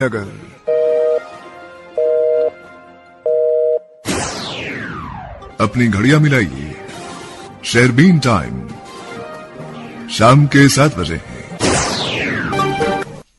नगर अपनी घड़ियां मिलाइए, शेरबीन टाइम शाम के 7 बजे है।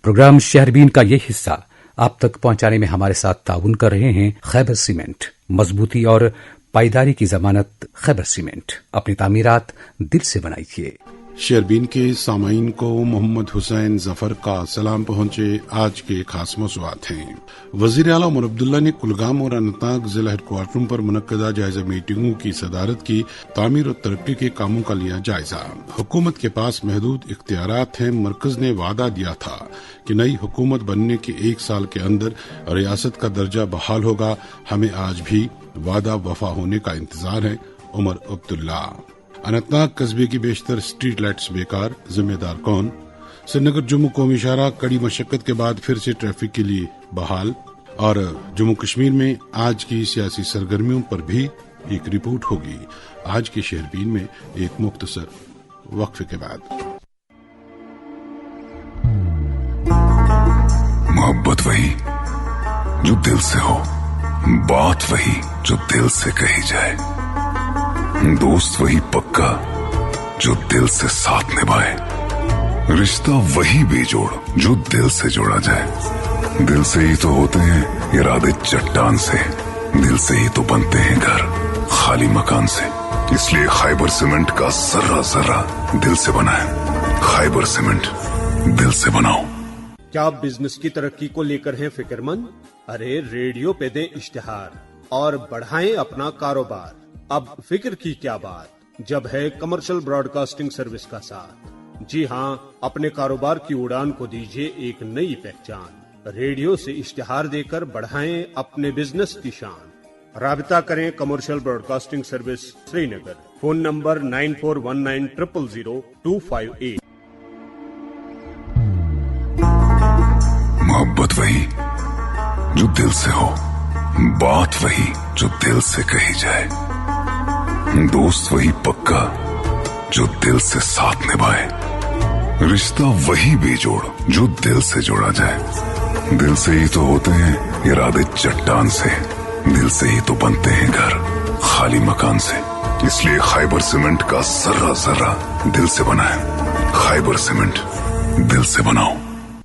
प्रोग्राम शहरबीन का ये हिस्सा आप तक पहुंचाने में हमारे साथ ताउन कर रहे हैं खैबर सीमेंट। मजबूती और पायदारी की जमानत खैबर सीमेंट। अपनी तामीरात दिल से बनाइए। शेरबीन के सामाईन को मोहम्मद हुसैन जफर का सलाम पहुंचे। आज के खास मौज़ूआत हैं। वजीर आला उमर अब्दुल्ला ने कुलगाम और अनंतनाग जिला हेडक्वार्टरों पर मुनक्कदा जायजा मीटिंगों की सदारत की। तामीर और तरक्की के कामों का लिया जायजा। हुकूमत के पास महदूद इख्तियारात हैं। मरकज ने वादा दिया था कि नई हुकूमत बनने के 1 साल के अंदर रियासत का दर्जा बहाल होगा। हमें आज भी वादा वफा होने का इंतजार है। उमर अब्दुल्ला। अनंतनाग कस्बे की बेशतर स्ट्रीट लाइट्स बेकार, जिम्मेदार कौन? श्रीनगर जम्मू कौमी इशारा कड़ी मशक्कत के बाद फिर से ट्रैफिक के लिए बहाल। और जम्मू कश्मीर में आज की सियासी सरगर्मियों पर भी एक रिपोर्ट होगी। आज के शहरबीन में एक मुख्तसर वक्फे के बाद। मोहब्बत वही जो दिल से हो, बात वही जो दिल से कही जाए, दोस्त वही पक्का जो दिल से साथ निभाए, रिश्ता वही बेजोड़ जो दिल से जोड़ा जाए। दिल से ही तो होते हैं इरादे चट्टान से, दिल से ही तो बनते हैं घर खाली मकान से। इसलिए खैबर सीमेंट का जर्रा जर्रा दिल से बनाए। खैबर सीमेंट, दिल से बनाओ। क्या आप बिजनेस की तरक्की को लेकर हैं फिक्रमंद? अरे रेडियो पे दें इश्तिहार और बढ़ाएं अपना कारोबार। अब फिक्र की क्या बात, जब है कमर्शियल ब्रॉडकास्टिंग सर्विस का साथ। जी हाँ, अपने कारोबार की उड़ान को दीजिए एक नई पहचान। रेडियो से इश्तिहार देकर बढ़ाएं अपने बिजनेस की शान। राबिता करें commercial broadcasting service Srinagar. Phone number 9419000258। मोहब्बत वही जो दिल से हो, बात वही जो दिल से कही जाए, दोस्त वही पक्का जो दिल से साथ निभाए, रिश्ता वही बेजोड़ जो दिल से जोड़ा जाए। दिल से ही तो होते हैं इरादे चट्टान से, दिल से ही तो बनते हैं घर खाली मकान से। इसलिए खैबर सीमेंट का जर्रा जर्रा दिल से बनाए। खैबर सीमेंट, दिल से बनाओ।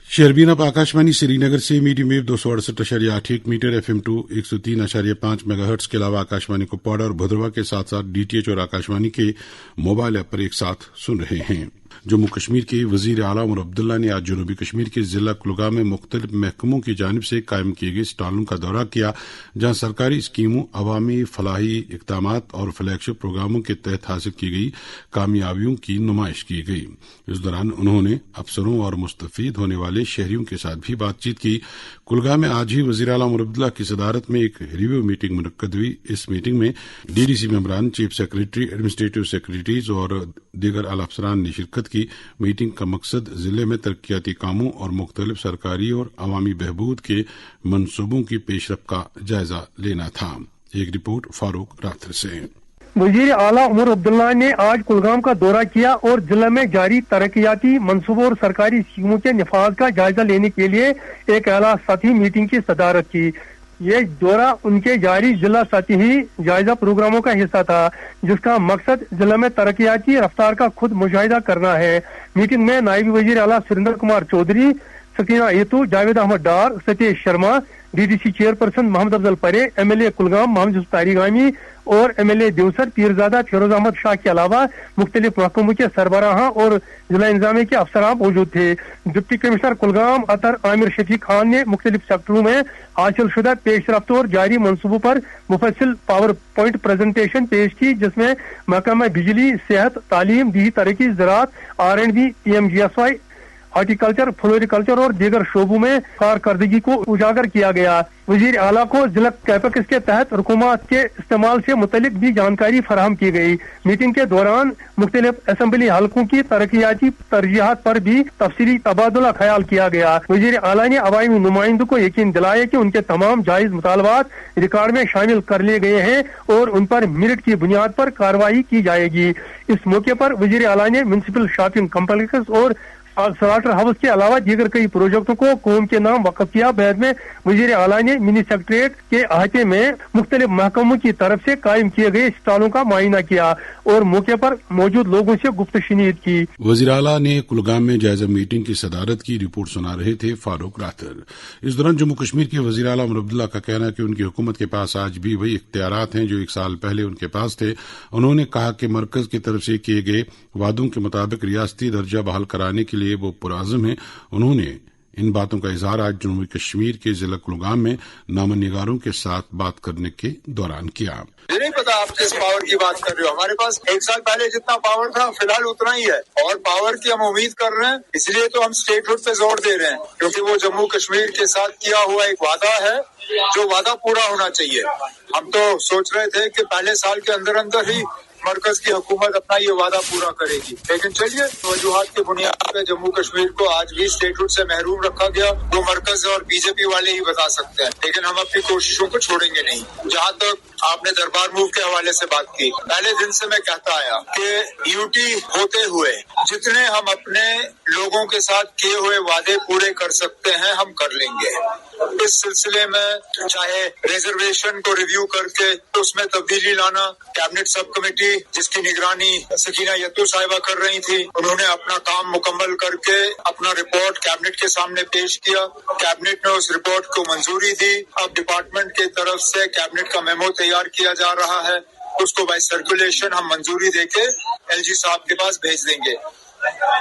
शेरबीन अब आकाशवाणी श्रीनगर से medium wave 268.81 metre, FM2 103.5 megahertz के अलावा आकाशवाणी को पॉड और भद्रवा के साथ साथ DTH और आकाशवाणी के मोबाइल ऐप पर एक साथ सुन रहे हैं। जम्मू कश्मीर के वजीर आला उमर अब्दुल्ला ने आज जनूबी कश्मीर के जिला कुलगाम में मुख्तलिफ महकमों की जानिब से कायम किए गए स्टॉलों का दौरा किया, जहां सरकारी स्कीमों, अवामी फलाही इकदामात और फ्लैगशिप प्रोग्रामों के तहत हासिल की गई कामयाबियों की नुमाइश की गई। इस दौरान उन्होंने अफसरों और मुस्तफीद होने वाले शहरियों के साथ भी बातचीत की। कुलगाम में आज ही वजीर आला उमर अब्दुल्ला की सदारत में एक रिव्यू मीटिंग मुनक्कद हुई। इस मीटिंग में DDC मेंबरान, चीफ सेक्रेटरी, एडमिनिस्ट्रेटिव सेक्रेटरीज और दीगर आला अफसरान ने शिरकत की। मीटिंग का मकसद जिले में तरक्याती कामों और मुख्तलिफ सरकारी और अवामी बहबूद के मंसूबों की पेशरफ का जायजा लेना था। एक रिपोर्ट फारूक राथर से। वजीर आला उमर अब्दुल्ला ने आज कुलगाम का दौरा किया और जिला में जारी तरक्याती मंसूबों और सरकारी स्कीमों के निफाज का जायजा लेने के लिए एक आला सतही मीटिंग की सदारत की। ये दौरा उनके जारी जिला सतही जायजा प्रोग्रामों का हिस्सा था, जिसका मकसद जिला में तरक्याती रफ्तार का खुद मुशाहिदा करना है। मीटिंग में नायब वजीर आला सुरेंद्र कुमार चौधरी, सकीना येतू, जावेद अहमद डार, सतीश शर्मा, DDC चेयरपर्सन मोहम्मद अफजल परे, MLA कुलगाम मोहम्मद तारिगामी और MLA देवसर पीरजादा फिरोज अहमद शाह के अलावा मुख्तलिफ महकमों के सरबराहां और जिला इंतजामिया के अफसरान मौजूद थे। डिप्टी कमिश्नर कुलगाम अतर आमिर शफीक खान ने मुख्तलिफ सेक्टरों में हासिल शुदा पेशरफ्त और जारी मंसूबों पर मुफस्सिल पावर पॉइंट प्रेजेंटेशन पेश की, जिसमें महकमा बिजली, सेहत, तालीम, दीही तरक्की, ज़राअत, R&D, PMGSY, हॉर्टिकल्चर, फ्लोरिकल्चर और दीगर शोबों में कारकर्दगी को उजागर किया गया। वजीर आला को जिला कैपेक्स के तहत रुकूमात के इस्तेमाल से मुतलिक भी जानकारी फराहम की गई। मीटिंग के दौरान मुख्तलिफ असेंबली हलकों की तरक्याती तरजीहात पर भी तफसीली तबादला ख्याल किया गया। वजीर आला ने अवामी नुमाइंदों को यकीन दिलाया कि उनके तमाम जायज मुतालबात रिकॉर्ड में शामिल कर लिए गए हैं और उन पर मेरिट की बुनियाद पर कार्रवाई की जाएगी। इस मौके पर वजीर आला ने म्युनिसिपल शॉपिंग कम्प्लेक्स और स्लाटर हाउस के अलावा दीगर कई प्रोजेक्टों को कौम के नाम वक्फ किया। बाद में वजीर आला ने मिनी सेक्रेटरीट के अहाते में मुख्तलिफ महकमों की तरफ से कायम किए गए स्टॉलों का मुआयना किया और मौके पर मौजूद लोगों से गुफ्तशनीद की। वजीर आला ने कुलगाम में जायजा मीटिंग की सदारत की। रिपोर्ट सुना रहे थे फारूक राथर। इस दौरान जम्मू कश्मीर के वजीर आला उमर अब्दुल्ला का कहना है कि उनकी हुकूमत के पास आज भी वही इख्तियारात हैं जो 1 साल पहले उनके पास थे। उन्होंने कहा कि मरकज की तरफ से किए गए वादों के मुताबिक रियासती दर्जा बहाल कराने के लिए वो पुरआज़म हैं। उन्होंने इन बातों का इजहार आज जम्मू कश्मीर के जिला कुलगाम में नामनिगारों के साथ बात करने के दौरान किया। मुझे नहीं पता आप किस पावर की बात कर रहे हो। हमारे पास 1 साल पहले जितना पावर था फिलहाल उतना ही है और पावर की हम उम्मीद कर रहे हैं। इसलिए तो हम स्टेटहुड पे जोर दे रहे हैं क्योंकि वो जम्मू कश्मीर के साथ किया हुआ एक वादा है जो वादा पूरा होना चाहिए। हम तो सोच रहे थे कि पहले साल के अंदर अंदर ही मरकज की हुकूमत अपना ये वादा पूरा करेगी, लेकिन चलिए वजूहात की बुनियाद पर जम्मू कश्मीर को आज भी स्टेटहुड से महरूम रखा गया। वो मरकज और बीजेपी वाले ही बता सकते हैं, लेकिन हम अपनी कोशिशों को छोड़ेंगे नहीं। जहाँ तक आपने दरबार मूव के हवाले से बात की, पहले दिन से मैं कहता आया कि यूटी होते हुए जितने हम अपने लोगों के साथ किए हुए वादे पूरे कर सकते हैं हम कर लेंगे। इस सिलसिले में चाहे रिजर्वेशन को रिव्यू करके तो उसमें तब्दीली लाना, कैबिनेट सब कमेटी जिसकी निगरानी सकीना यत्तू साहिबा कर रही थी, उन्होंने अपना काम मुकम्मल करके अपना रिपोर्ट कैबिनेट के सामने पेश किया। कैबिनेट ने उस रिपोर्ट को मंजूरी दी। अब डिपार्टमेंट की तरफ से कैबिनेट का मेमो तैयार किया जा रहा है, उसको बाय सर्कुलेशन हम मंजूरी देके एलजी साहब के पास भेज देंगे।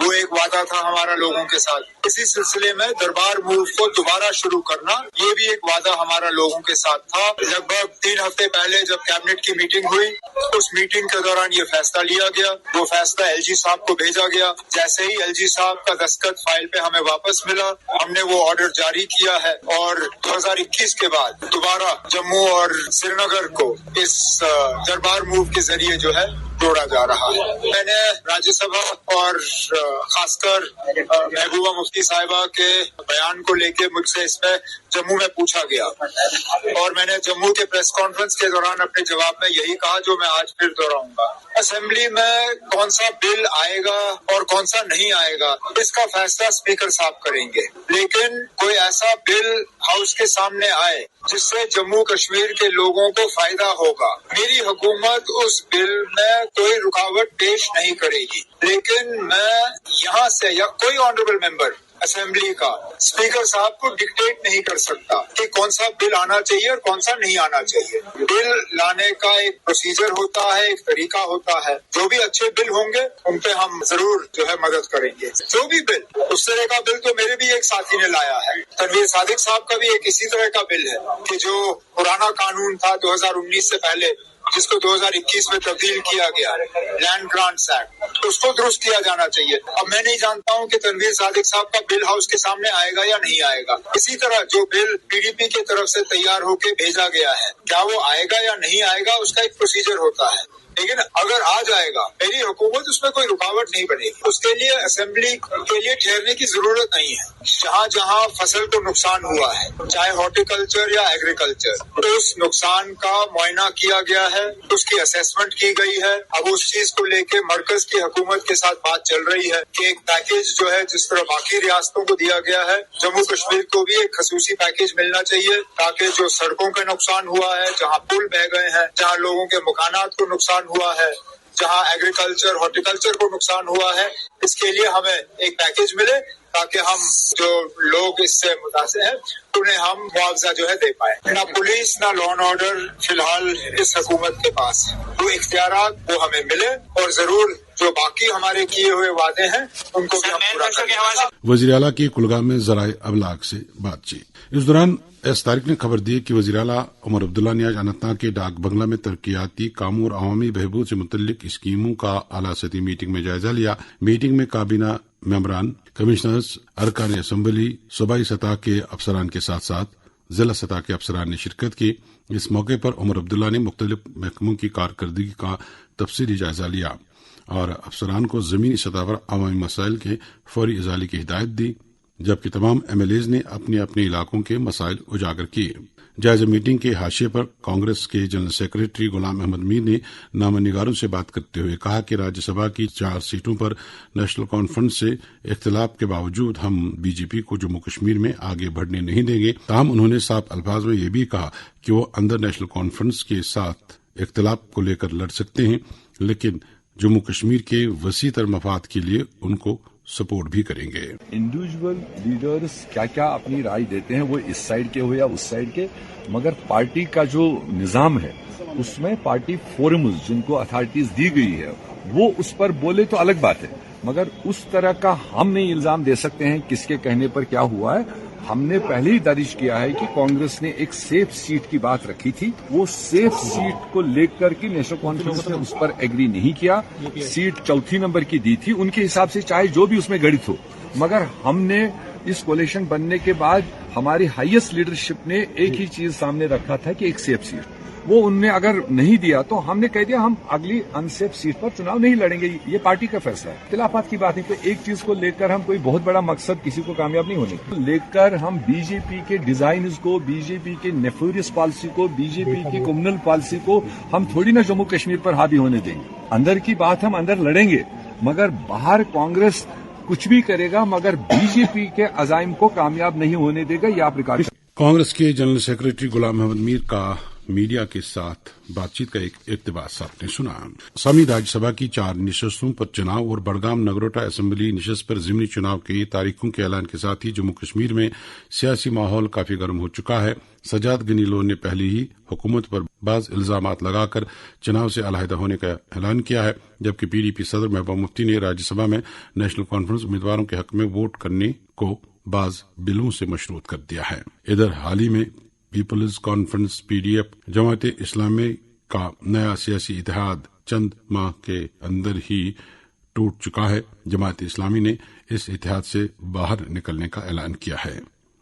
वो एक वादा था हमारा लोगों के साथ। इसी सिलसिले में दरबार मूव को दोबारा शुरू करना, ये भी एक वादा हमारा लोगों के साथ था। लगभग 3 हफ्ते पहले जब कैबिनेट की मीटिंग हुई, उस मीटिंग के दौरान ये फैसला लिया गया। वो फैसला एलजी साहब को भेजा गया। जैसे ही एलजी साहब का दस्तखत फाइल पे हमें वापस मिला, हमने वो ऑर्डर जारी किया है और 2021 के बाद दोबारा जम्मू और श्रीनगर को इस दरबार मूव के जरिए जो है जोड़ा जा रहा है। मैंने राज्यसभा और खासकर महबूबा मुफ्ती साहिबा के बयान को लेके मुझसे इसमें जम्मू में पूछा गया और मैंने जम्मू के प्रेस कॉन्फ्रेंस के दौरान अपने जवाब में यही कहा जो मैं आज फिर दोहराऊंगा। असेंबली में कौन सा बिल आएगा और कौन सा नहीं आएगा इसका फैसला स्पीकर साहब करेंगे, लेकिन कोई ऐसा बिल हाउस के सामने आए जिससे जम्मू कश्मीर के लोगों को फायदा होगा, मेरी हुकूमत उस बिल में कोई रुकावट पेश नहीं करेगी। लेकिन मैं यहाँ से या कोई ऑनरेबल मेंबर असेंबली का स्पीकर साहब को डिक्टेट नहीं कर सकता कि कौन सा बिल आना चाहिए और कौन सा नहीं आना चाहिए। बिल लाने का एक प्रोसीजर होता है, एक तरीका होता है। जो भी अच्छे बिल होंगे उन पे हम जरूर जो है मदद करेंगे। जो भी बिल, उस तरह का बिल तो मेरे भी एक साथी ने लाया है, तनवीर सादिक साहब का भी एक इसी तरह का बिल है कि जो पुराना कानून था 2019 से पहले जिसको 2021 में तब्दील किया गया, लैंड ग्रांट्स एक्ट, उसको दुरुस्त किया जाना चाहिए। अब मैं नहीं जानता हूं कि तनवीर सादिक साहब का बिल हाउस के सामने आएगा या नहीं आएगा। इसी तरह जो बिल पीडीपी की तरफ से तैयार होकर भेजा गया है, क्या वो आएगा या नहीं आएगा उसका एक प्रोसीजर होता है। लेकिन अगर आ जाएगा, मेरी हुकूमत उसमें कोई रुकावट नहीं बनेगी। उसके लिए असेंबली के लिए ठहरने की जरूरत नहीं है। जहाँ जहाँ फसल को नुकसान हुआ है, चाहे हॉर्टिकल्चर या एग्रीकल्चर, तो उस नुकसान का मुआयना किया गया है, उसकी असेसमेंट की गई है। अब उस चीज को लेके मरकज की हुकूमत के साथ बात चल रही है कि एक पैकेज जो है जिस तरह बाकी रियासतों को दिया गया है, जम्मू कश्मीर को भी एक खसूसी पैकेज मिलना चाहिए ताकि जो सड़कों का नुकसान हुआ है, जहाँ पुल बह गए हैं, जहाँ लोगों के मकानात को नुकसान हुआ है, जहां एग्रीकल्चर हॉर्टिकल्चर को नुकसान हुआ है, इसके लिए हमें एक पैकेज मिले ताकि हम जो लोग इससे मुतासिर हैं उन्हें हम मुआवजा जो है दे पाए। ना पुलिस ना लॉ एंड ऑर्डर फिलहाल इस हुकूमत के पास है। वो इख्तियारात वो हमें मिले और जरूर जो बाकी हमारे किए हुए वादे हैं उनको भी हम पूरा करेंगे। वजीर आला की कुलगाम में ज़राए अबलाग से बातचीत। इस दौरान एस तारिक ने खबर दी कि वजीर आला उमर अब्दुल्ला ने आज अनंतनाग के डाक बंगला में तरक्याती कामों और अवामी बहबूद से मुतल्लिक स्कीमों का आला सतही मीटिंग में जायजा लिया। मीटिंग में काबीना मेंबरान, कमिश्नर्स, अरकान असम्बली, सूबाई सतह के अफसरान के साथ साथ जिला सतह के अफसरान ने शिरकत की। इस मौके पर उमर अब्दुल्ला ने मुख्तलिफ महकमों की कारकर्दगी का तफसीली जायजा लिया और अफसरान को जमीनी सतह पर अवामी मसाइल के फौरी इजाले की हिदायत दी, जबकि तमाम एमएलएज ने अपने अपने इलाकों के मसाइल उजागर किए। जायजा मीटिंग के हाशिए पर कांग्रेस के जनरल सेक्रेटरी गुलाम अहमद मीर ने नामनिगारों से बात करते हुए कहा कि राज्यसभा की 4 सीटों पर नेशनल कॉन्फ्रेंस से इख्तिलाफ के बावजूद हम बीजेपी को जम्मू कश्मीर में आगे बढ़ने नहीं देंगे। ताहम उन्होंने साफ अल्फाज में यह भी कहा कि वो अंदर नेशनल कॉन्फ्रेंस के साथ इख्तिलाफ को लेकर लड़ सकते हैं, लेकिन जम्मू कश्मीर के वसीतर मफाद के लिए उनको सपोर्ट भी करेंगे। इंडिविजुअल लीडर्स क्या क्या अपनी राय देते हैं, वो इस साइड के हो या उस साइड के, मगर पार्टी का जो निजाम है उसमें पार्टी फोरम्स जिनको अथॉरिटीज दी गई है वो उस पर बोले तो अलग बात है, मगर उस तरह का हम नहीं इल्जाम दे सकते हैं किसके कहने पर क्या हुआ है। हमने पहले ही दर्ज किया है कि कांग्रेस ने एक सेफ सीट की बात रखी थी, वो सेफ सीट को लेकर के नेशनल कॉन्फ्रेंस ने उस पर एग्री नहीं किया। सीट 4 नंबर की दी थी उनके हिसाब से, चाहे जो भी उसमें गणित हो, मगर हमने इस कोalition बनने के बाद हमारी हाईएस्ट लीडरशिप ने एक ही चीज सामने रखा था कि एक सेफ सीट, वो उनने अगर नहीं दिया तो हमने कह दिया हम अगली अनसेफ सीट पर चुनाव नहीं लड़ेंगे। ये पार्टी का फैसला है, इख्तिलाफात की बात है। तो एक चीज को लेकर हम कोई बहुत बड़ा मकसद किसी को कामयाब नहीं होने को लेकर हम बीजेपी के डिजाइन को, बीजेपी के नेफोरियस पॉलिसी को, बीजेपी की कम्युनल पॉलिसी को हम थोड़ी ना जम्मू कश्मीर पर हावी होने देंगे। अंदर की बात हम अंदर लड़ेंगे, मगर बाहर कांग्रेस कुछ भी करेगा मगर बीजेपी के अजाइम को कामयाब नहीं होने देगा। ये आप रिकॉर्ड। कांग्रेस के जनरल सेक्रेटरी गुलाम अहमद मीर का मीडिया के साथ बातचीत का एक इक़्तिबास आपने सुना। सामी राज्यसभा की 4 नशस्तों पर चुनाव और बड़गाम नगरोटा असेंबली नशस्त पर ज़िमनी चुनाव की तारीखों के ऐलान के साथ ही जम्मू कश्मीर में सियासी माहौल काफी गर्म हो चुका है। सजाद गनी लोन ने पहले ही हुकूमत पर बाज़ इल्जामात लगाकर चुनाव से अलहदा होने का ऐलान किया है, जबकि पीडीपी सदर महबूबा मुफ्ती ने राज्यसभा में नेशनल कॉन्फ्रेंस उम्मीदवारों के हक में वोट करने को बाज़ बिलों से मशरूत कर दिया है। इधर हाल ही में peoples conference PDF Jamaat Islami का नया सियासी इत्तेहाद चंद माह के अंदर ही टूट चुका है। जमात इस्लामी ने इस इत्तेहाद से बाहर निकलने का ऐलान किया है।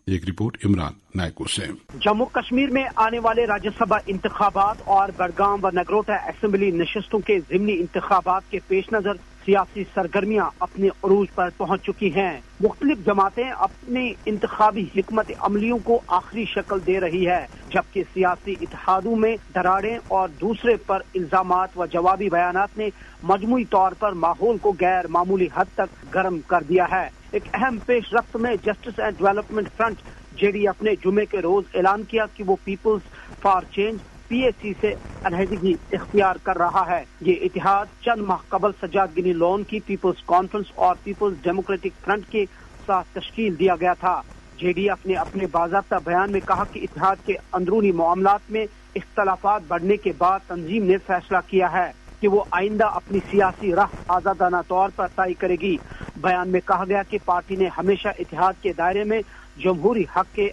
एक रिपोर्ट इमरान नायको से। जम्मू कश्मीर में आने वाले राज्यसभा इंतखाबात और बड़गाम व नगरोटा असेंबली नशस्तों के ज़िमनी इंतखाबात के पेश नजर सियासी सरगर्मियां अपने उरूज पर पहुंच चुकी हैं। मुख्तलिफ जमातें अपनी इंतखाबी हिकमत अमलियों को आखिरी शक्ल दे रही है, जबकि सियासी इत्तेहादों में दरारें और दूसरे पर इल्जामात व जवाबी बयानात ने मजमूई तौर पर माहौल को गैर मामूली हद तक गर्म कर दिया है। एक अहम पेश रफ्त में justice and development front JDF ने जुमे के रोज ऐलान किया कि वो पीपल्स फॉर चेंज पीएसी से अलहदगी इख्तियार कर रहा है। ये इत्तेहाद चंद माह कबल सजाद गिनी लोन की पीपल्स कॉन्फ्रेंस और पीपल्स डेमोक्रेटिक फ्रंट के साथ तश्कील दिया गया था। जेडीएफ ने अपने बाज़ाब्ता बयान में कहा कि इत्तेहाद के अंदरूनी मामलात में इख्तलाफात बढ़ने के बाद तंजीम ने फैसला किया है कि वो आइंदा अपनी सियासी राह आजादाना तौर पर तय करेगी। बयान में कहा गया कि पार्टी ने हमेशा इत्तेहाद के दायरे में जमहूरी हक के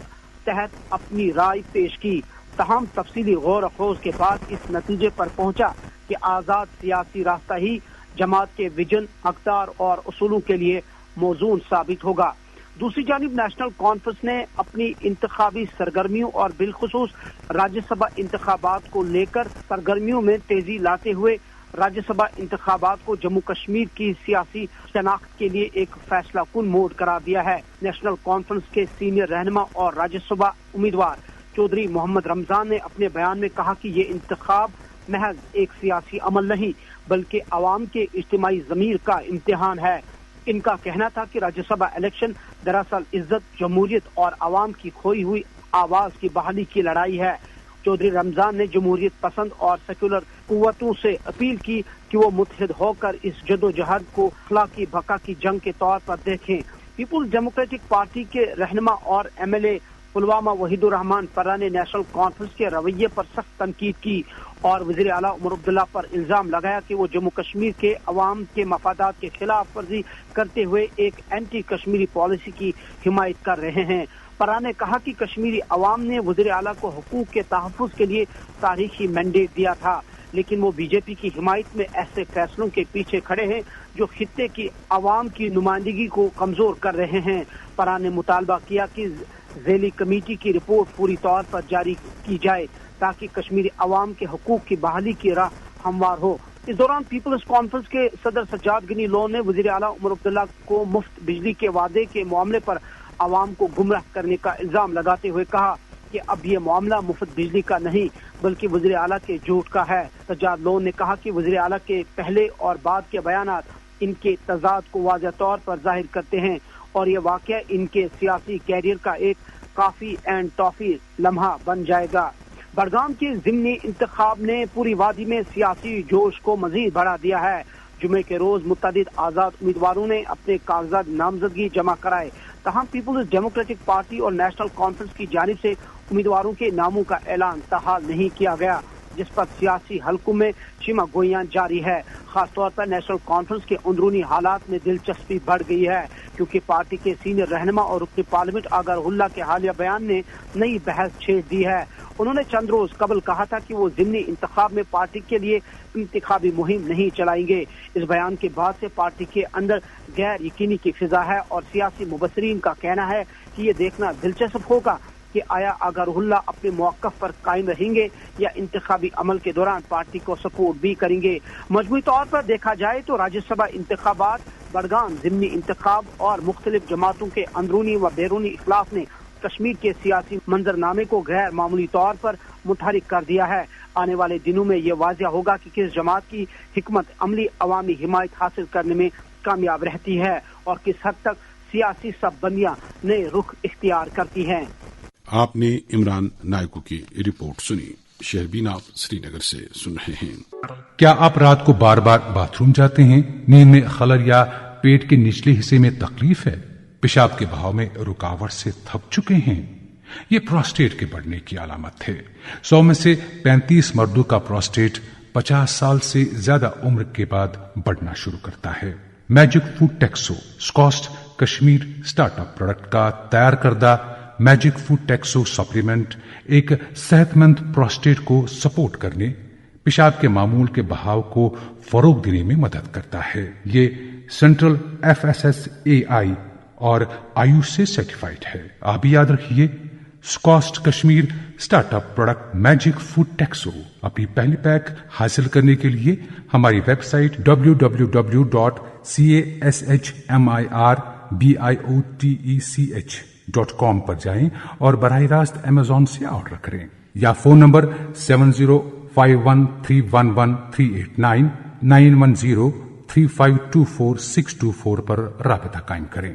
तहत अपनी राय पेश की, तमाम तफसीली गौर अफरोज के बाद इस नतीजे पर पहुंचा कि आज़ाद सियासी रास्ता ही जमात के विजन, अक़दार और उसूलों के लिए मौजून साबित होगा। दूसरी जानिब नेशनल कॉन्फ्रेंस ने अपनी इंतखाबी सरगर्मियों और बिलखुसूस राज्यसभा इंतखाबात को लेकर सरगर्मियों में तेजी लाते हुए राज्यसभा इंतखाबात को जम्मू कश्मीर की सियासी शनाख्त के लिए एक फैसला कुन मोड़ करार दिया है। नेशनल कॉन्फ्रेंस के सीनियर रहनुमा और राज्यसभा उम्मीदवार चौधरी मोहम्मद रमजान ने अपने बयान में कहा कि ये इंतखाब महज एक सियासी अमल नहीं बल्कि अवाम के इज्तिमाई ज़मीर का इम्तिहान है। इनका कहना था कि राज्यसभा इलेक्शन दरअसल इज्जत, जमहूरियत और अवाम की खोई हुई आवाज की बहाली की लड़ाई है। चौधरी रमजान ने जमहूरियत पसंद और सेक्युलर कुव्वतों से अपील की कि वो मुत्तहिद होकर इस जदोजहद को अखलाकी बका की जंग के तौर पर देखें। पीपुल्स डेमोक्रेटिक पार्टी के रहनुमा और एमएलए पुलवामा वहीदुर रहमान पर्रा ने नेशनल कॉन्फ्रेंस के रवैये पर सख्त तनकीद की और वज़ीर आला उमर अब्दुल्ला पर इल्जाम लगाया कि वो जम्मू कश्मीर के अवाम के मफादात के खिलाफ वर्जी करते हुए एक एंटी कश्मीरी पॉलिसी की हिमायत कर रहे हैं। पर्रा ने कहा कि कश्मीरी अवाम ने वज़ीर आला को हुकूक के तहफ़्फ़ुज़ के लिए तारीखी मैंडेट दिया था, लेकिन वो बीजेपी की हिमायत में ऐसे फैसलों के पीछे खड़े हैं जो खित्ते की अवाम की नुमाइंदगी को कमजोर कर रहे हैं। पर्रा ने मुतालबा किया कि ज़ैली कमेटी की रिपोर्ट पूरी तौर पर जारी की जाए ताकि कश्मीरी अवाम के हुकूक की बहाली की राह हमवार हो। इस दौरान पीपल्स कॉन्फ्रेंस के सदर सज्जाद गनी लोन ने वज़ीर आला उमर अब्दुल्ला को मुफ्त बिजली के वादे के मामले पर अवाम को गुमराह करने का इल्जाम लगाते हुए कहा کہ اب یہ معاملہ مفت بجلی کا نہیں بلکہ وزیر اعلیٰ کے جھوٹ کا ہے۔ سجاد لون نے کہا کہ وزیر اعلیٰ کے پہلے اور بعد کے بیانات ان کے تضاد کو واضح طور پر ظاہر کرتے ہیں اور یہ واقعہ ان کے سیاسی کیریئر کا ایک کافی اینڈ ٹافی لمحہ بن جائے گا۔ بڑگام کے ضمنی انتخاب نے پوری وادی میں سیاسی جوش کو مزید بڑھا دیا ہے۔ جمعے کے روز متعدد آزاد امیدواروں نے اپنے کاغذات نامزدگی جمع کرائے، تاہم پیپلز ڈیموکریٹک پارٹی اور نیشنل کانفرنس کی جانب سے امیدواروں کے ناموں کا اعلان تاحال نہیں کیا گیا، جس پر سیاسی حلقوں میں چیمہ گوئیاں جاری ہے۔ خاص طور پر نیشنل کانفرنس کے اندرونی حالات میں دلچسپی بڑھ گئی ہے کیونکہ پارٹی کے سینئر رہنما اور رکن پارلیمنٹ اگر اللہ کے حالیہ بیان نے نئی بحث چھیڑ دی ہے۔ انہوں نے چند روز قبل کہا تھا کہ وہ ضمنی انتخاب میں پارٹی کے لیے انتخابی مہم نہیں چلائیں گے۔ اس بیان کے بعد سے پارٹی کے اندر غیر یقینی کی فضا ہے اور سیاسی مبصرین کا کہنا ہے کہ یہ دیکھنا دلچسپ ہوگا کہ آیا اگر اللہ اپنے موقف پر قائم رہیں گے یا انتخابی عمل کے دوران پارٹی کو سپورٹ بھی کریں گے۔ مجموعی طور پر دیکھا جائے تو راجیہ سبھا انتخابات، بڑگام ضمنی انتخاب اور مختلف جماعتوں کے اندرونی و بیرونی اختلاف نے کشمیر کے سیاسی منظرنامے کو غیر معمولی طور پر متحرک کر دیا ہے۔ آنے والے دنوں میں یہ واضح ہوگا کہ کس جماعت کی حکمت عملی عوامی حمایت حاصل کرنے میں کامیاب رہتی ہے اور کس حد تک سیاسی سب بندیاں نئے رخ اختیار کرتی ہیں۔ آپ نے عمران نائکو کی رپورٹ سنی۔ شہربین آپ سری نگر سے سن رہے ہیں۔ کیا آپ رات کو بار بار باتھ روم جاتے ہیں؟ نیند میں خلل یا پیٹ کے نچلے حصے میں تکلیف ہے؟ پیشاب کے بہاؤ میں رکاوٹ سے تھک چکے ہیں؟ یہ پروسٹیٹ کے بڑھنے کی علامت ہے۔ 100 میں سے 35 مردوں کا پروسٹیٹ 50 سال سے زیادہ عمر کے بعد بڑھنا شروع کرتا ہے۔ میجک فوڈ ٹیکسو SKUAST Kashmir startup product کا تیار کردہ میجک فوڈ ٹیکسو سپلیمنٹ ایک صحت مند پروسٹیٹ کو سپورٹ کرنے، پیشاب کے معمول کے بہاؤ کو فروغ دینے میں مدد کرتا ہے۔ یہ سینٹرل FSSAI اور آیوش سے سرٹیفائڈ ہے۔ آپ بھی یاد رکھیے، SKUAST Kashmir startup product magic food ٹیکسو۔ اپنی پہلی پیک حاصل کرنے کے لیے ہماری ویب سائٹ www.cashmirbiotech.com پر جائیں اور براہ راست امیزون سے آرڈر کریں یا فون نمبر 7051311389 9103524624 پر رابطہ قائم کریں۔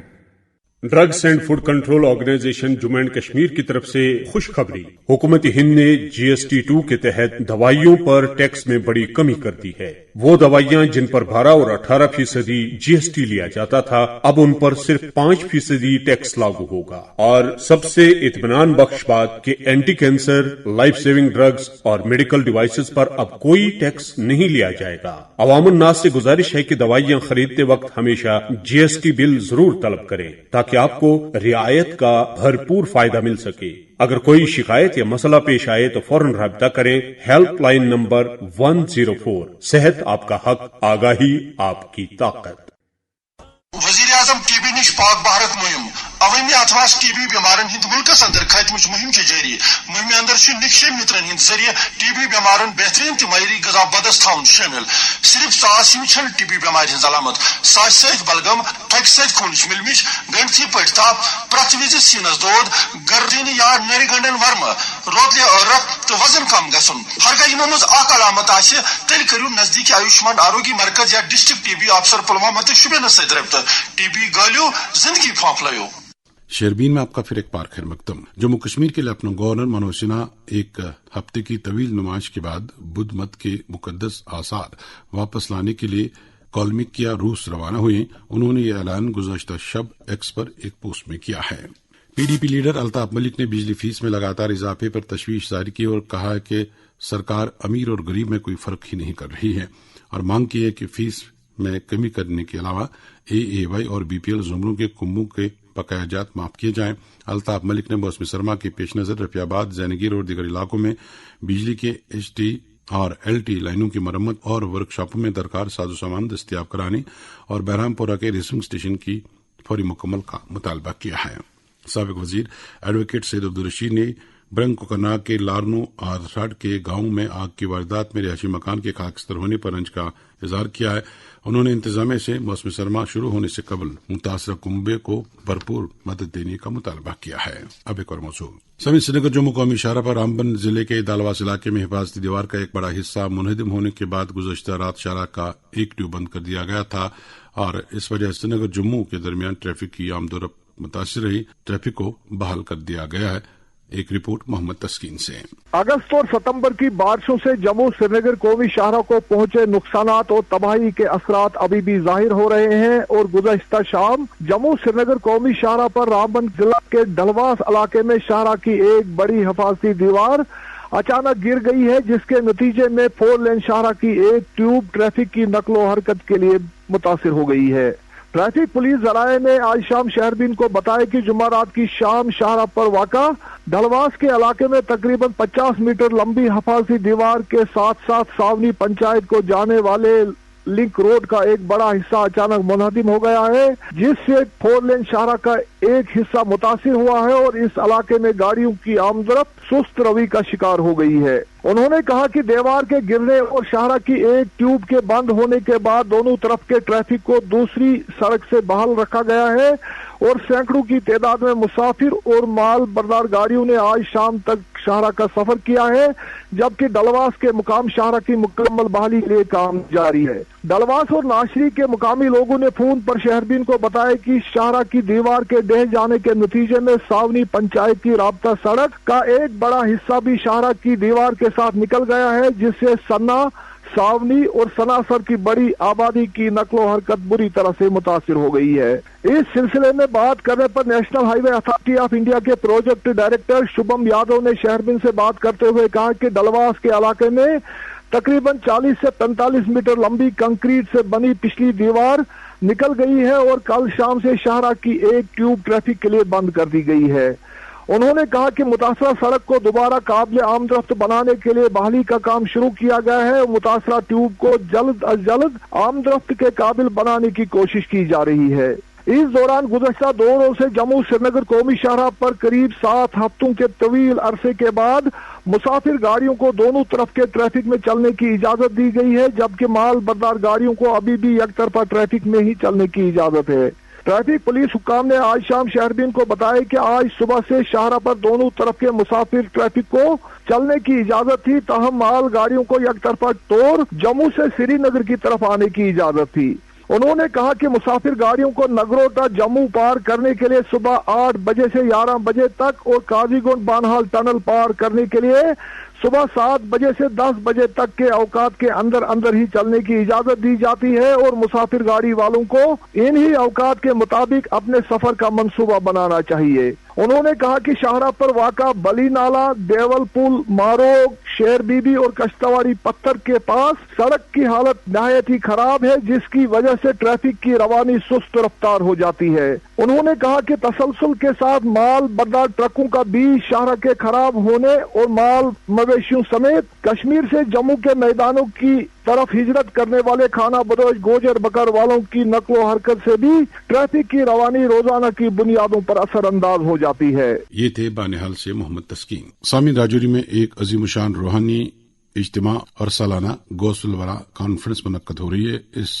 Drugs and food control organisation Jammu and Kashmir کی طرف سے خوشخبری۔ حکومت ہند نے GST-2 کے تحت دوائیوں پر ٹیکس میں بڑی کمی کر دی ہے۔ وہ دوائیاں جن پر 12 اور 18% GST لیا جاتا تھا، اب ان پر صرف 5% ٹیکس لاگو ہوگا۔ اور سب سے اطمینان بخش بات کہ anti cancer, life saving drugs اور میڈیکل ڈیوائسز پر اب کوئی ٹیکس نہیں لیا جائے گا۔ عوام الناس سے گزارش ہے کہ دوائیاں خریدتے وقت ہمیشہ GST بل ضرور طلب کریں تاکہ آپ کو رعایت کا بھرپور فائدہ مل سکے۔ اگر کوئی شکایت یا مسئلہ پیش آئے تو فوراً رابطہ کریں۔ Help line number 104۔ صحت آپ کا حق، آگاہی آپ کی طاقت۔ وزیر اعظم ٹی بی نش پاک بھارت مہم عوامی اتواس ٹی بی بیمارن ہند ملکس اندر خاتمچ مہم جاری۔ مہم اندر نقشے مترن ہند ذریعہ ٹی بی بیمارن بہترین تہ معیاری غذا بدس تھون شامل۔ صرف ژاس چھ ٹی بی بیمار ہز علامت، ساس ست بلغم، تھکہ ست خونچ ملمچ، گنڈتھی پٹ تاپ، پرت وز سینس دود، گردین یا نری گنڈن ورم، روتلہ عرق تو وزن کم گھن۔ ہرگاہ یمو مز اخ علامت آسہ تیل کرو نزدیکی آیوشمان آروگی مرکز یا ڈسٹرکٹ ٹی بی افسر پلوامہ تو شوپینس ست رابطہ۔ ٹی بی گالیو، زندگی پھانپلایو۔ شیربین میں آپ کا پھر ایک بار خیر مقدم۔ جموں کشمیر کے لیفٹنٹ گورنر منوج سنہا ایک ہفتے کی طویل نمائش کے بعد بدھ مت کے مقدس آثار واپس لانے کے لیے کولمکیا روس روانہ ہوئے۔ انہوں نے یہ اعلان گزشتہ شب ایکس پر ایک پوسٹ میں کیا ہے۔ PDP لیڈر الطاف ملک نے بجلی فیس میں لگاتار اضافے پر تشویش ظاہر کی اور کہا ہے کہ سرکار امیر اور غریب میں کوئی فرق ہی نہیں کر رہی ہے اور مانگ کی ہے کہ فیس میں کمی کرنے کے علاوہ AAY اور BPL زمروں کے کنبوں کے بقایا جات معاف کیے جائیں۔ الطاف ملک نے موسم سرما کے پیش نظر رفیع آباد، زینگیر اور دیگر علاقوں میں بجلی کے HT اور LT لائنوں کی مرمت اور ورکشاپوں میں درکار ساز و سامان دستیاب کرانے اور بہرام پورہ کے ریسنگ اسٹیشن کی فوری مکمل کا مطالبہ کیا ہے۔ سابق وزیر ایڈوکیٹ سید عبدالرشید نے ब्रंग कोकरनाग के लारनू आरसाड के गांव में आग की वारदात में रिहायशी मकान के खाकस्तर होने पर रंज का इजहार किया है। उन्होंने इंतजामिया से मौसम सरमा शुरू होने से कबल मुतासरा कुंबे को भरपूर मदद देने का मुतालबा किया है। अब एक और मौजूद सभी श्रीनगर जम्मू कौमी शाहरा पर रामबन जिले के दालवास इलाके में हिफाजती दीवार का एक बड़ा हिस्सा मुनहदम होने के बाद गुज़श्ता रात शाहरा का एक ट्यूब बंद कर दिया गया था और इस वजह श्रीनगर जम्मू के दरमियान ट्रैफिक की आमदोरफ्त मुतासिर रही। ट्रैफिक को बहाल कर दिया गया है। एक रिपोर्ट मोहम्मद तस्कीन से। अगस्त और सितंबर की बारिशों से जम्मू श्रीनगर कौमी शाहरा को पहुंचे नुकसानात और तबाही के असरात अभी भी जाहिर हो रहे हैं और गुज़श्ता शाम जम्मू श्रीनगर कौमी शाहरा पर रामबन जिला के डलवास इलाके में शाहरा की एक बड़ी हिफाजती दीवार अचानक गिर गई है, जिसके नतीजे में 4 लेन शाहरा की एक ट्यूब ट्रैफिक की नकलो हरकत के लिए मुतासिर हो गई है। ट्रैफिक पुलिस जराये ने आज शाम शहरबीन को बताया कि जुम्मा रात की शाम शाहरा पर वाक़ा डलवास के इलाके में तकरीबन 50 मीटर लंबी हिफाजती दीवार के साथ साथ सावनी पंचायत को जाने वाले लिंक रोड का एक बड़ा हिस्सा अचानक मुनहदिम हो गया है, जिससे 4 लेन शाहरा का एक हिस्सा मुतासिर हुआ है और इस इलाके में गाड़ियों की आमदरफ्त सुस्त रवि का शिकार हो गई है। उन्होंने कहा कि दीवार के गिरने और शाहरा की एक ट्यूब के बंद होने के बाद दोनों तरफ के ट्रैफिक को दूसरी सड़क से बहाल रखा गया है और सैकड़ों की तादाद में मुसाफिर और माल बरदार गाड़ियों ने आज शाम तक शाहरा का सफर किया है, जबकि डलवास के मुकाम शाहरा की मुकम्मल बहाली के लिए काम जारी है। डलवास और नाशरी के मुकामी लोगों ने फोन पर शहरबीन को बताया कि शाहरा की दीवार के ढह जाने के नतीजे में सावनी पंचायत की राब्ता सड़क का एक बड़ा हिस्सा भी शाहरा की दीवार के साथ निकल गया है, जिससे सन्ना, सावनी और सनासर की बड़ी आबादी की नकलो हरकत बुरी तरह से मुतासिर हो गई है। इस सिलसिले में बात करने पर national highway authority of India के प्रोजेक्ट डायरेक्टर शुभम यादव ने शहरबीन से बात करते हुए कहा कि डलवास के इलाके में तकरीबन 40 से 45 मीटर लंबी कंक्रीट से बनी पिछली दीवार निकल गई है और कल शाम से शाहरा की एक ट्यूब ट्रैफिक के लिए बंद कर दी गई है। उन्होंने कहा कि मुतासरा सड़क को दोबारा काबिल आमदरफ्त बनाने के लिए बहाली का काम शुरू किया गया है और मुतासरा ट्यूब को जल्द अज जल्द आमदरफ्त के काबिल बनाने की कोशिश की जा रही है। इस दौरान गुज़श्ता 2 रोज से जम्मू श्रीनगर कौमी शाहरा पर करीब 7 हफ्तों के तवील अरसे के बाद मुसाफिर गाड़ियों को दोनों तरफ के ट्रैफिक में चलने की इजाजत दी गई है, जबकि माल बरदार गाड़ियों को अभी भी एक तरफा ट्रैफिक में ही चलने की इजाजत है। ट्रैफिक पुलिस हुक्काम ने आज शाम शहरबीन को बताया कि आज सुबह से शाहरा पर दोनों तरफ के मुसाफिर ट्रैफिक को चलने की इजाजत थी, ताहम माल गाड़ियों को एक तरफा तौर जम्मू से श्रीनगर की तरफ आने की इजाजत थी। उन्होंने कहा कि मुसाफिर गाड़ियों को नगरोटा जम्मू पार करने के लिए सुबह 8 बजे से 11 बजे तक और काजीगुंड बानहाल टनल पार करने के लिए सुबह 7 बजे से 10 बजे तक के औकात के अंदर अंदर ही चलने की इजाजत दी जाती है और मुसाफिर गाड़ी वालों को इन्हीं औकात के मुताबिक अपने सफर का मंसूबा बनाना चाहिए। उन्होंने कहा कि शाहरा पर वाक़ा बली नाला, देवल पुल, मारोग, शेर बीबी और कश्तवाड़ी पत्थर के पास सड़क की हालत नहायत ही खराब है, जिसकी वजह से ट्रैफिक की रवानी सुस्त रफ्तार हो जाती है। उन्होंने कहा कि तसलसल के साथ माल बरदार ट्रकों का बीच शाहरा के खराब होने और माल मवेशियों समेत कश्मीर से जम्मू के मैदानों की तरफ हिजरत करने वाले खाना बदोश गोजर बकर वालों की नकलो हरकत से भी ट्रैफिक की रवानी रोजाना की बुनियादों पर असरअंदाज हो जाती है। ये थे बानिहाल से मोहम्मद तस्कीन। सामिन राजौरी में एक अजीमुशान रूहानी इज्तिमा और सालाना गौसुल वरा कॉन्फ्रेंस मुनक्कद हो रही है। इस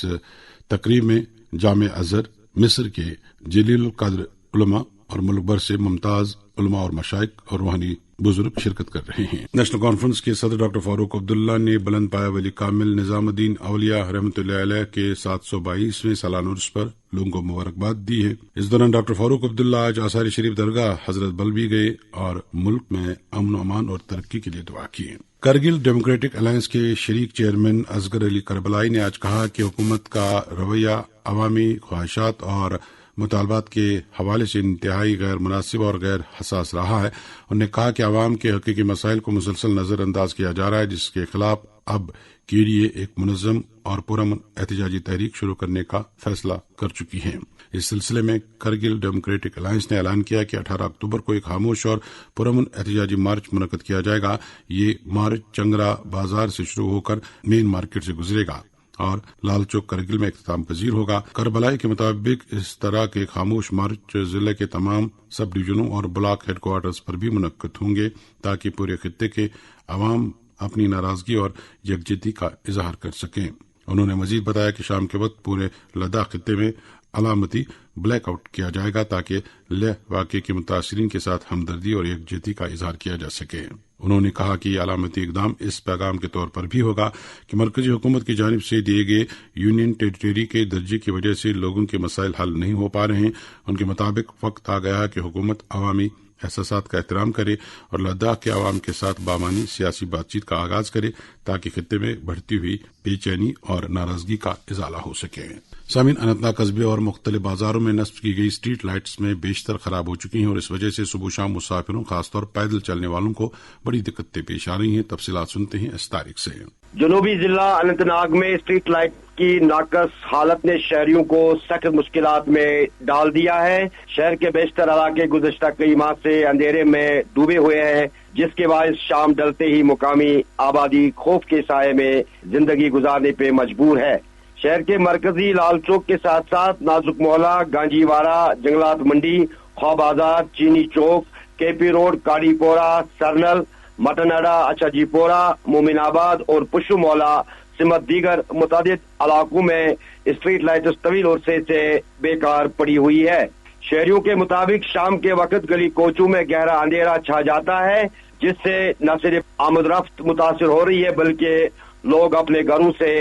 तकरीब में जामे अजहर, मिस्र के जलील कद्र उलमा और मुल्क भर से मुमताज उलमा और मशाइख और रूहानी बुजुर्ग शिरकत कर रहे हैं। नेशनल कॉन्फ्रेंस के सदर डॉक्टर फारूक अब्दुल्ला ने बुलंद पाया वली कामिल निजामुद्दीन औलिया रहमतुल्लाह अलैह के 722वें सालाना उर्स पर लोगों को मुबारकबाद दी है। इस दौरान डॉक्टर फारूक अब्दुल्ला आज आसारी शरीफ दरगाह हजरत बल भी गए और मुल्क में अमन अमान और तरक्की के लिए दुआ की। करगिल डेमोक्रेटिक अलायंस के शरीक चेयरमैन असगर अली करबलाई ने आज कहा कि हुकूमत का रवैया अवामी ख्वाहिशात और मुतालबात के हवाले से इंतहाई गैर मुनासिब और गैर हसास रहा है। उन्होंने कहा कि आवाम के हकीकी मसाइल को मुसलसल नजरअंदाज किया जा रहा है, जिसके खिलाफ अब केडीए एक मुनज़्ज़म और पुरअमन एहतजाजी तहरीक शुरू करने का फैसला कर चुकी है। इस सिलसिले में करगिल डेमोक्रेटिक अलायंस ने ऐलान किया कि 18 अक्टूबर को एक खामोश और पुरअमन एहतजाजी मार्च मुनक्कद किया जाएगा। ये मार्च चंगरा बाजार से शुरू होकर मेन मार्केट से गुजरेगा। اور لال چوک کرگل میں اختتام پذیر ہوگا۔ کربلائی کے مطابق اس طرح کے خاموش مارچ ضلع کے تمام سب ڈویژنوں اور بلاک ہیڈ کوارٹرز پر بھی منعقد ہوں گے تاکہ پورے خطے کے عوام اپنی ناراضگی اور یکجہتی کا اظہار کر سکیں۔ انہوں نے مزید بتایا کہ شام کے وقت پورے لداخ خطے میں علامتی بلیک آؤٹ کیا جائے گا تاکہ لیہ واقعے کے متاثرین کے ساتھ ہمدردی اور یکجہتی کا اظہار کیا جا سکے۔ انہوں نے کہا کہ یہ علامتی اقدام اس پیغام کے طور پر بھی ہوگا کہ مرکزی حکومت کی جانب سے دیے گئے یونین ٹیریٹری کے درجے کی وجہ سے لوگوں کے مسائل حل نہیں ہو پا رہے ہیں۔ ان کے مطابق وقت آ گیا ہے کہ حکومت عوامی احساسات کا احترام کرے اور لداخ کے عوام کے ساتھ بامعنی سیاسی بات چیت کا آغاز کرے تاکہ خطے میں بڑھتی ہوئی بے چینی اور ناراضگی کا ازالہ ہو سکے۔ سامعین، اننت ناگ قصبے اور مختلف بازاروں میں نصب کی گئی اسٹریٹ لائٹس میں بیشتر خراب ہو چکی ہیں اور اس وجہ سے صبح شام مسافروں خاص طور پیدل چلنے والوں کو بڑی دقتیں پیش آ رہی ہیں۔ تفصیلات سنتے ہیں اس تاریخ سے۔ جنوبی ضلع اننت ناگ میں اسٹریٹ لائٹ کی ناقص حالت نے شہریوں کو سخت مشکلات میں ڈال دیا ہے۔ شہر کے بیشتر علاقے گزشتہ کئی ماہ سے اندھیرے میں ڈوبے ہوئے ہیں، جس کے باعث شام ڈلتے ہی مقامی آبادی خوف کے سائے میں زندگی گزارنے پہ مجبور ہے۔ شہر کے مرکزی لال چوک کے ساتھ ساتھ نازک محلہ، گانجی وارہ، جنگلات منڈی، خواہ بازار، چینی چوک، کے پی روڈ، کاڑی پورہ، سرنل، مٹن اڈا، اچھا جی پورہ، مومن آباد اور پشو مولا سمت دیگر متعدد علاقوں میں اسٹریٹ لائٹس طویل عرصے سے بیکار پڑی ہوئی ہے۔ شہریوں کے مطابق شام کے وقت گلی کوچوں میں گہرا اندھیرا چھا جاتا ہے، جس سے نہ صرف آمد رفت متاثر ہو رہی ہے بلکہ لوگ اپنے گھروں سے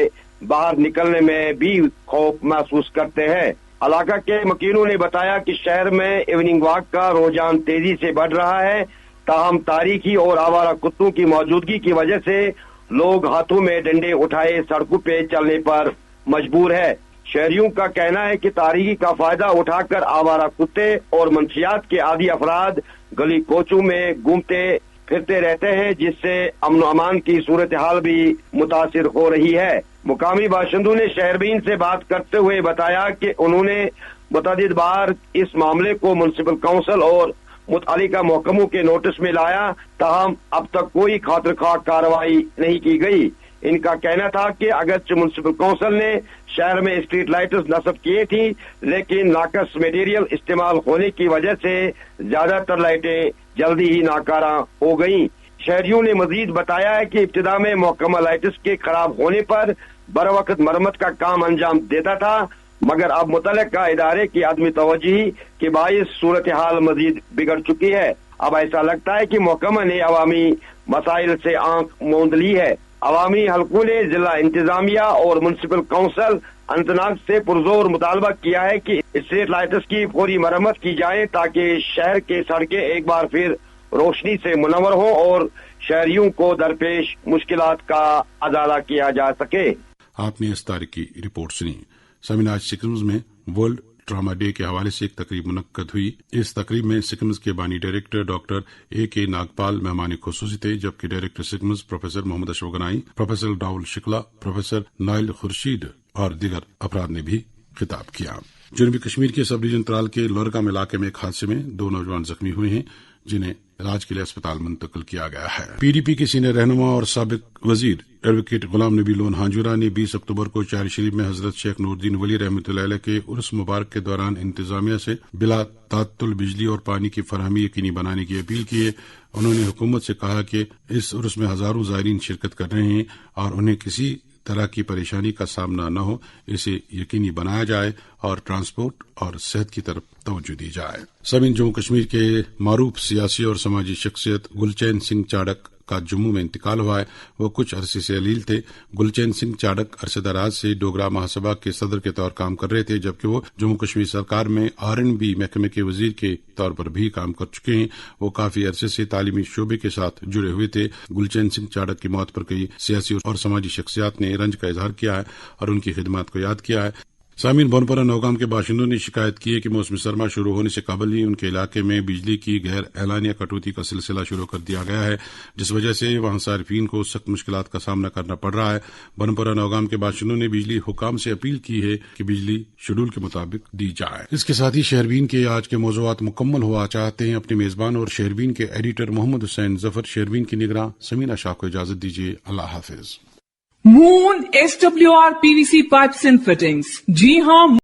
باہر نکلنے میں بھی خوف محسوس کرتے ہیں۔ علاقہ کے مکینوں نے بتایا کہ شہر میں ایوننگ واک کا رجحان تیزی سے بڑھ رہا ہے، تاہم تاریخی اور آوارہ کتوں کی موجودگی کی وجہ سے لوگ ہاتھوں میں ڈنڈے اٹھائے سڑکوں پہ چلنے پر مجبور ہے۔ شہریوں کا کہنا ہے کہ تاریخی کا فائدہ اٹھا کر آوارہ کتے اور منشیات کے عادی افراد گلی کوچوں میں گھومتے پھرتے رہتے ہیں، جس سے امن و امان کی صورتحال بھی متاثر ہو رہی ہے۔ مقامی باشندوں نے شہربین سے بات کرتے ہوئے بتایا کہ انہوں نے متعدد بار اس معاملے کو میونسپل کونسل اور متعلقہ محکموں کے نوٹس میں لایا، تاہم اب تک کوئی خاطر خواہ کارروائی نہیں کی گئی۔ ان کا کہنا تھا کہ اگرچہ میونسپل کونسل نے شہر میں اسٹریٹ لائٹس نصب کیے تھی، لیکن ناقص میٹیریل استعمال ہونے کی وجہ سے زیادہ تر لائٹیں جلدی ہی ناکارہ ہو گئیں۔ شہریوں نے مزید بتایا ہے کہ ابتدا میں محکمہ لائٹس کے خراب ہونے پر بروقت مرمت کا کام انجام دیتا تھا، مگر اب متعلقہ ادارے کی عدم توجہی کے باعث صورتحال مزید بگڑ چکی ہے۔ اب ایسا لگتا ہے کہ محکمہ نے عوامی مسائل سے آنکھ موند لی ہے۔ عوامی حلقوں نے ضلع انتظامیہ اور میونسپل کونسل اننت ناگ سے پرزور مطالبہ کیا ہے کہ اسٹریٹ لائٹس کی فوری مرمت کی جائے تاکہ شہر کے سڑکیں ایک بار پھر روشنی سے منور ہوں اور شہریوں کو درپیش مشکلات کا ازالہ کیا جا سکے۔ آپ نے اس تاریخ کی رپورٹ سنی۔ سامعین، آج سکمز میں ورلڈ ٹراما ڈے کے حوالے سے ایک تقریب منعقد ہوئی۔ اس تقریب میں سکمز کے بانی ڈائریکٹر ڈاکٹر اے کے ناگپال مہمان خصوصی تھے، جبکہ director SKIMS professor Muhammad Ashraf Ganai, professor Rahul Shukla, professor Nayil Khurshid اور دیگر افراد نے بھی خطاب کیا۔ جنوبی کشمیر کے سب ڈویژن ترال کے لورگام علاقے میں ایک حادثے میں 2 نوجوان زخمی ہوئے ہیں، جنہیں علاج کے لیے اسپتال منتقل کیا گیا ہے۔ پی ڈی پی کے سینئر رہنما اور سابق وزیر ایڈوکیٹ غلام نبی لون ہانجورا نے 20 اکتوبر کو چار شریف میں حضرت شیخ نور الدین ولی رحمۃ اللہ علیہ کے عرس مبارک کے دوران انتظامیہ سے بلا تعطل بجلی اور پانی کی فراہمی یقینی بنانے کی اپیل کی ہے۔ انہوں نے حکومت سے کہا کہ اس عرس میں ہزاروں زائرین شرکت کر رہے ہیں اور انہیں کسی طرح کی پریشانی کا سامنا نہ ہو، اسے یقینی بنایا جائے اور ٹرانسپورٹ اور صحت کی طرف توجہ دی جائے۔ سامعین، جموں کشمیر کے معروف سیاسی اور سماجی شخصیت گلچین سنگھ چاڑک کا جموں میں انتقال ہوا ہے۔ وہ کچھ عرصے سے علیل تھے۔ گلچین سنگھ چاڑک عرصہ دراز سے ڈوگرا مہاسبھا کے صدر کے طور کام کر رہے تھے، جبکہ وہ جموں کشمیر سرکار میں R&B محکمے کے وزیر کے طور پر بھی کام کر چکے ہیں۔ وہ کافی عرصے سے تعلیمی شعبے کے ساتھ جڑے ہوئے تھے۔ گلچین سنگھ چاڑک کی موت پر کئی سیاسی اور سماجی شخصیات نے رنج کا اظہار کیا ہے اور ان کی خدمات کو یاد کیا ہے۔ سامعین، بونپورہ نوگام کے باشندوں نے شکایت کی ہے کہ موسم سرما شروع ہونے سے قبل ہی ان کے علاقے میں بجلی کی غیر اعلانیہ کٹوتی کا سلسلہ شروع کر دیا گیا ہے، جس وجہ سے وہاں صارفین کو سخت مشکلات کا سامنا کرنا پڑ رہا ہے۔ بونپورہ نوگام کے باشندوں نے بجلی حکام سے اپیل کی ہے کہ بجلی شیڈول کے مطابق دی جائے۔ اس کے ساتھ ہی شہربین کے آج کے موضوعات مکمل ہوا چاہتے ہیں۔ اپنے میزبان اور شہربین کے ایڈیٹر محمد حسین ظفر، شہربین کی نگراں سمینہ شاہ کو اجازت دیجیے۔ اللہ حافظ۔ Moon SWR PVC pipes and fittings. जी हाँ,